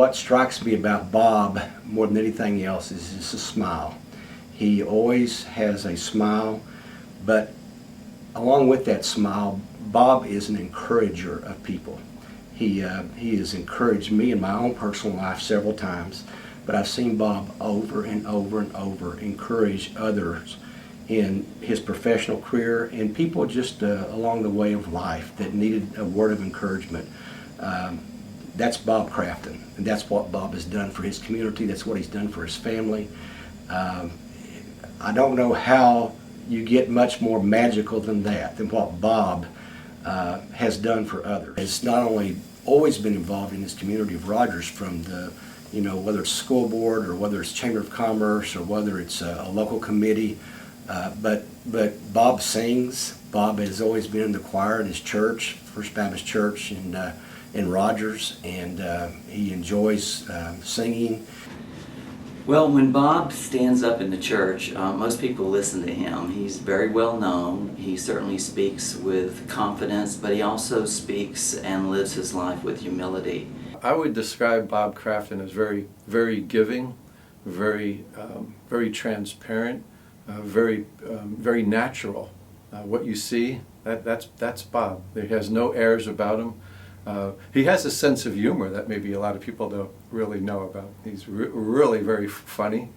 what strikes me about Bob more than anything else is just a smile. He always has a smile, but along with that smile, Bob is an encourager of people. He has encouraged me in my own personal life several times, but I've seen Bob over and over and over encourage others in his professional career and people just along the way of life that needed a word of encouragement. That's Bob Crafton, and that's what Bob has done for his community. That's what he's done for his family. I don't know how you get much more magical than that, than what Bob has done for others. It's not only always been involved in this community of Rogers, from the, whether it's school board or whether it's Chamber of Commerce or whether it's a local committee, but Bob sings. Bob has always been in the choir at his church, First Baptist Church in Rogers, and he enjoys singing. Well, when Bob stands up in the church, most people listen to him. He's very well known. He certainly speaks with confidence, but he also speaks and lives his life with humility. I would describe Bob Crafton as very, very giving, very transparent, very natural. What you see, that's Bob. He has no airs about him. He has a sense of humor that maybe a lot of people don't really know about. He's really very funny,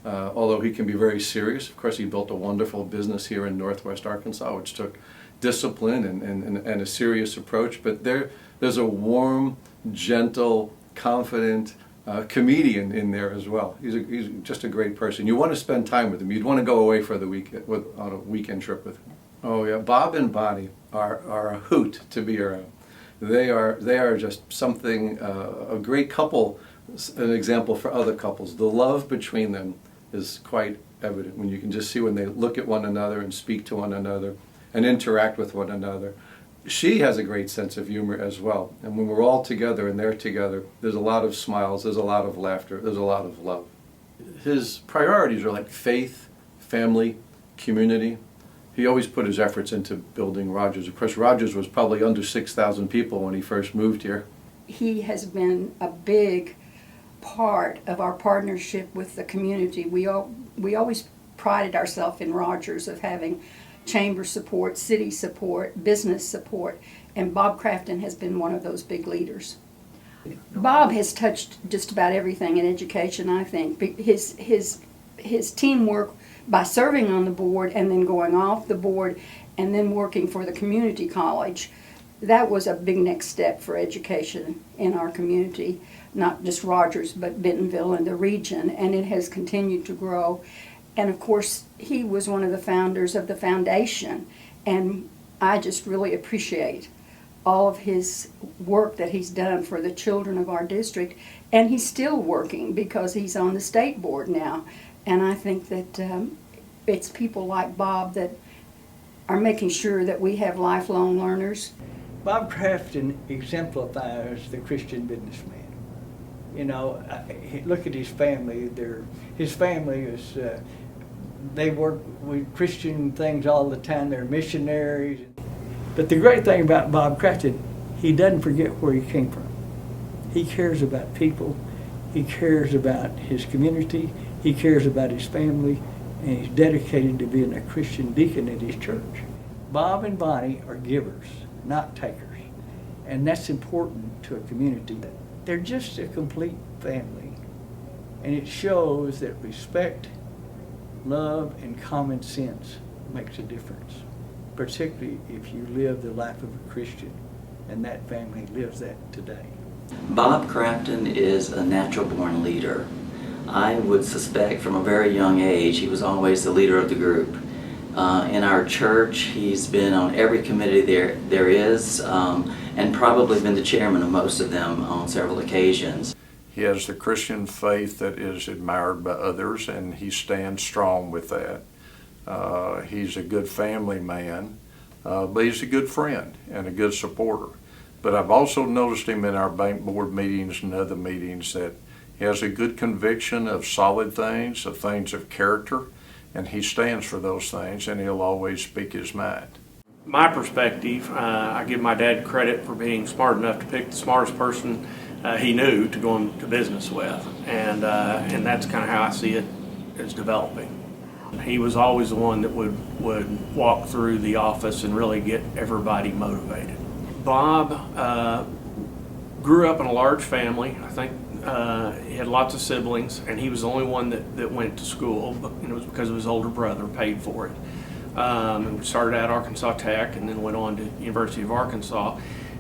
although he can be very serious. Of course, he built a wonderful business here in Northwest Arkansas, which took discipline and a serious approach. But there's a warm, gentle, confident comedian in there as well. He's just a great person. You want to spend time with him. You'd want to go away for the on a weekend trip with him. Oh yeah, Bob and Bonnie are a hoot to be around. They are just something, a great couple, an example for other couples. The love between them is quite evident when you can just see when they look at one another and speak to one another and interact with one another. She has a great sense of humor as well. And when we're all together and they're together, there's a lot of smiles, there's a lot of laughter, there's a lot of love. His priorities are like faith, family, community. He always put his efforts into building Rogers. Of course, Rogers was probably under 6,000 people when he first moved here. He has been a big part of our partnership with the community. We always prided ourselves in Rogers of having chamber support, city support, business support, and Bob Crafton has been one of those big leaders. Bob has touched just about everything in education, I think. His teamwork by serving on the board and then going off the board and then working for the community college, that was a big next step for education in our community, not just Rogers but Bentonville and the region, and it has continued to grow. And of course, he was one of the founders of the foundation, and I just really appreciate all of his work that he's done for the children of our district, and he's still working because he's on the state board now. And I think that it's people like Bob that are making sure that we have lifelong learners. Bob Crafton exemplifies the Christian businessman. Look at his family. His family is, they work with Christian things all the time. They're missionaries. But the great thing about Bob Crafton, he doesn't forget where he came from. He cares about people. He cares about his community. He cares about his family, and he's dedicated to being a Christian deacon at his church. Bob and Bonnie are givers, not takers, and that's important to a community. They're just a complete family, and it shows that respect, love, and common sense makes a difference, particularly if you live the life of a Christian, and that family lives that today. Bob Crafton is a natural-born leader. I would suspect from a very young age he was always the leader of the group. In our church, he's been on every committee there is, and probably been the chairman of most of them on several occasions. He has the Christian faith that is admired by others, and he stands strong with that. He's a good family man, but he's a good friend and a good supporter. But I've also noticed him in our bank board meetings and other meetings that he has a good conviction of solid things, of things of character, and he stands for those things, and he'll always speak his mind. My perspective, I give my dad credit for being smart enough to pick the smartest person he knew to go into business with, and that's kind of how I see it as developing. He was always the one that would walk through the office and really get everybody motivated. Bob grew up in a large family. I think he had lots of siblings, and he was the only one that went to school. But, it was because of his older brother paid for it. And started at Arkansas Tech, and then went on to University of Arkansas.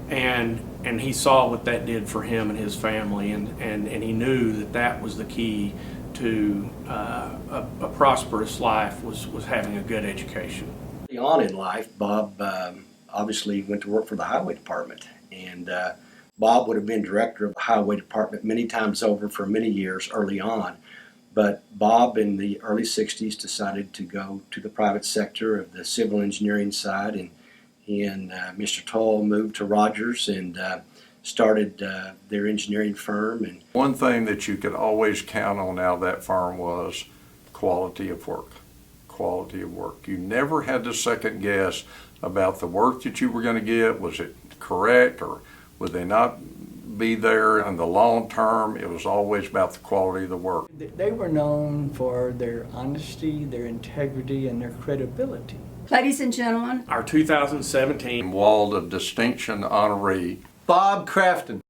And he saw what that did for him and his family, and he knew that was the key to a prosperous life was having a good education. Early on in life, Bob obviously went to work for the highway department, and Bob would have been director of the highway department many times over for many years early on. But Bob in the early 60s decided to go to the private sector of the civil engineering side, and he and Mr. Tull moved to Rogers and started their engineering firm. And one thing that you could always count on out of that firm was quality of work. Quality of work. You never had to second guess about the work that you were going to get. Was it correct, or would they not be there in the long term? It was always about the quality of the work. They were known for their honesty, their integrity, and their credibility. Ladies and gentlemen, Our 2017 Wall of Distinction honoree, Bob Crafton.